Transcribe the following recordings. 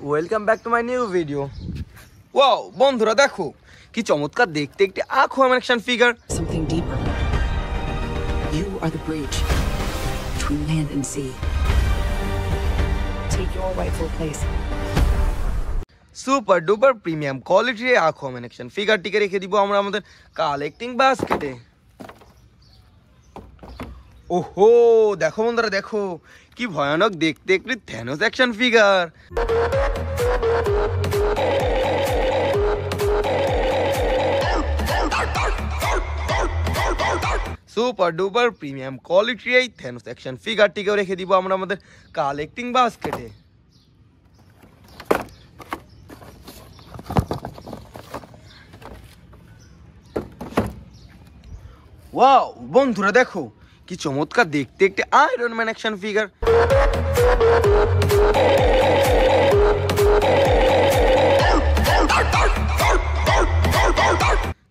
Welcome back to my new video. Wow বন্ধুরা দেখো কি চমৎকার দেখতে একটি Aquaman action figure. Something deeper. You are the bridge between land and sea. Take your rightful place. Super duper premium কোয়ালিটির আকুয়াম action ফিগারটিকে রেখে দিব আমরা আমাদের কালেক্টিং বাস্কেটে। ওহো দেখো বন্ধুরা দেখো কি ভয়ানক দেখতে একটি Thanos action figure. Super duper premium কোয়ালিটির এই থ্যানোস অ্যাকশন ফিগারটিকেও রেখে দিব আমরা আমাদের কালেক্টিং বাস্কেটে। ওয়াও বন্ধুরা দেখো কি চমৎকার দেখতে একটি iron man action figure.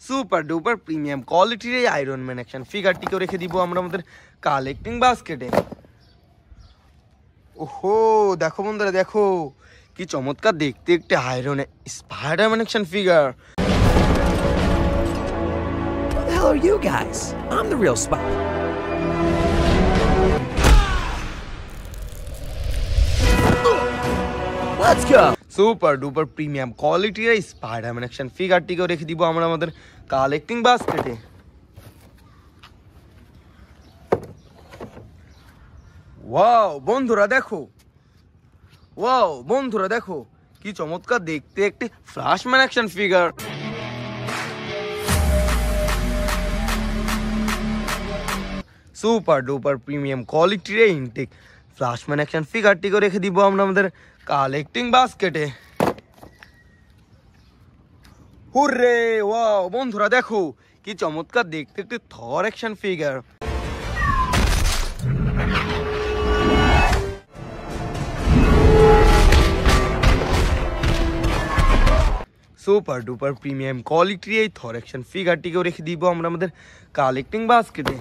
Super duper premium কোয়ালিটির এই আয়রন ম্যান অ্যাকশন ফিগারটিকেও রেখে দিব আমরা আমাদের কালেক্টিং বাস্কেটে। ওহো দেখো বন্ধুরা দেখো কি চমৎকার দেখতে একটি iron Spiderman action figure. Who the hell are you guys? I'm the real spy. Let's go. Super duper premium কোয়ালিটির এই স্পাইডারম্যান অ্যাকশন ফিগারটিকেও রেখে দিব আমরা আমাদের কালেক্টিং বাস্কেটে। ওয়াও বন্ধুরা দেখো কি চমৎকার দেখতে একটি Flashman action figure. Super duper premium কোয়ালিটির এই ইনটেক ফ্ল্যাশম্যান অ্যাকশন ফিগারটিকে রেখে দিব আমরা আমাদের কালেক্টিং বাস্কেটে। হুররে ওয়াও বন্ধুরা দেখো কি চমৎকার দেখতে একটি Thor action figure. Super duper premium কোয়ালিটির এই থর অ্যাকশন ফিগারটিকেও রেখে দিব আমরা আমাদের কালেক্টিং বাস্কেটে।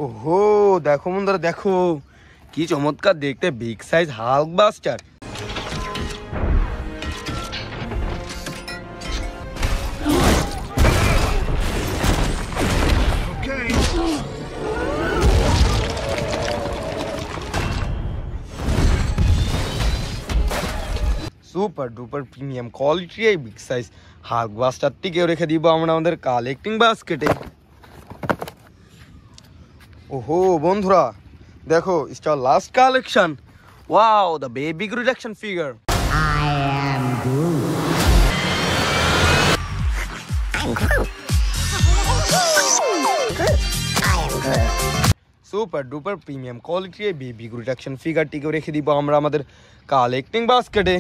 ওহো দেখো বন্ধুরা দেখো কি চমৎকার দেখতে big size Hulk buster. Super duper premium কোয়ালিটির এই বিগ সাইজ হাল্ক বাস্টারটিকেও রেখে দিব আমরা আমাদের কালেক্টিং বাস্কেটে। ওহো বন্ধুরা দেখো star last collection. Wow the baby Groot action figure. Super duper premium কোয়ালিটির এই বেবি গ্রুট অ্যাকশন ফিগারটিকেও রেখে দিব আমরা আমাদের কালেক্টিং বাস্কেটে।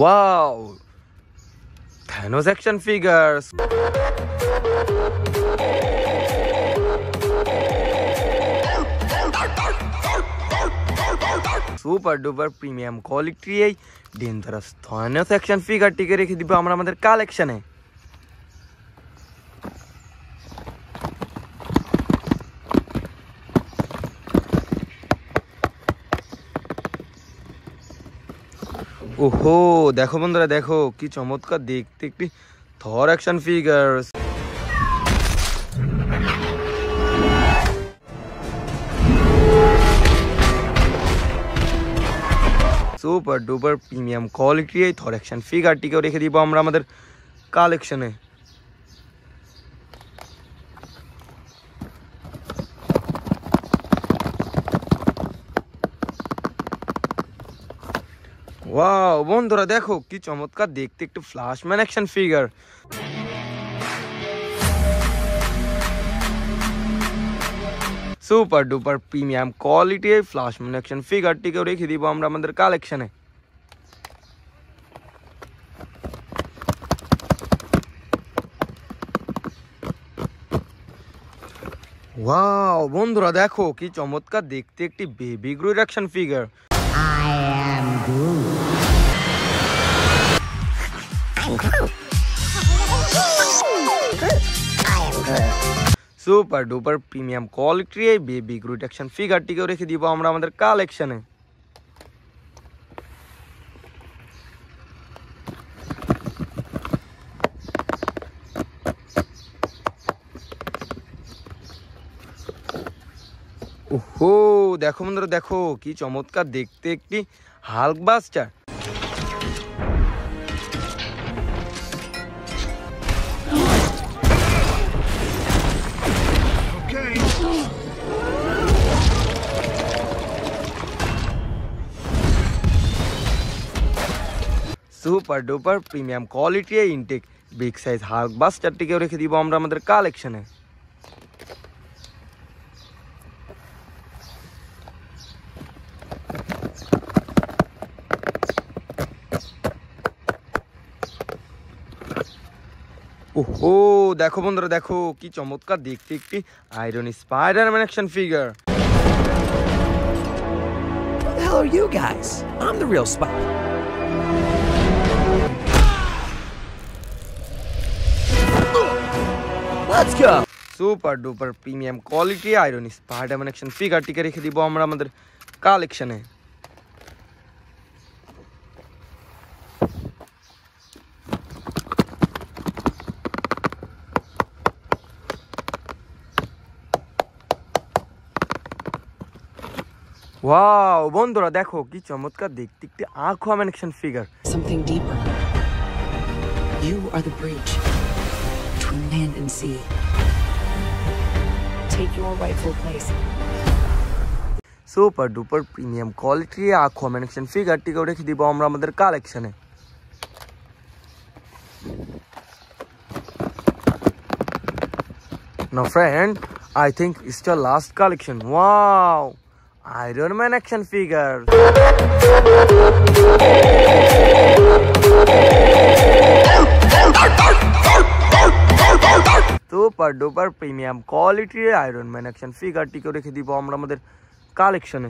Wow! Thanos action figures. Super duper premium কোয়ালিটির এই ডেঞ্জারাস থানোস অ্যাকশন ফিগারটিকে রেখে দিব আমরা আমাদের কালেকশনে। ওহো দেখো বন্ধুরা দেখো কি চমৎকার দেখতে একটি Thor action figure. Super duper premium কোয়ালিটির এই থর অ্যাকশন ফিগারটিকেও রেখে দিব আমরা আমাদের কালেকশনে। ওয়াও বন্ধুরা দেখো কি চমৎকার দেখতে একটু Flashman action figure. Super duper premium quality এই ফ্ল্যাশম্যান অ্যাকশন ফিগারটিকেও রেখে দিব আমরা আমাদের কালেকশনে। ওয়াও বন্ধুরা দেখো কি চমৎকার দেখতে একটি baby Groot action figure. Super duper premium কোয়ালিটির এই বেবি গ্রুট অ্যাকশন ফিগারটিকেও রেখে দিব আমরা আমাদের কালেকশনে। ওহো দেখো বন্ধুরা দেখো কি চমৎকার দেখতে একটি Hulk buster. Super duper premium quality ইনটেক বিগ সাইজ হাল্ক বাস্টারটিকেও রেখে দিব আমরা আমাদের কালেকশনে। ওহো দেখো বন্ধুরা দেখো কি চমৎকার দেখতে একটি iron Spiderman action figure. Who the hell are you guys? I'm the real Spider. Let's go. Super duper premium quality iron Spiderman action ফিগারটিকে রেখে দিব আমরা আমাদের কালেকশনে। ওয়াও বন্ধুরা দেখো কি চমৎকার দেখতে একটি Aquaman action figure. Something deeper. You are the bridge between land and sea. Take your rightful place. Super duper premium quality Aquaman action ফিগারটিকেও রেখে দিব আমরা আমাদের কালেকশনে। Now friend, I think it's the last collection. Wow! Iron Man action figure. Super duper premium কোয়ালিটির iron man action ফিগারটিকেও রেখে দিব আমরা আমাদের কালেকশনে।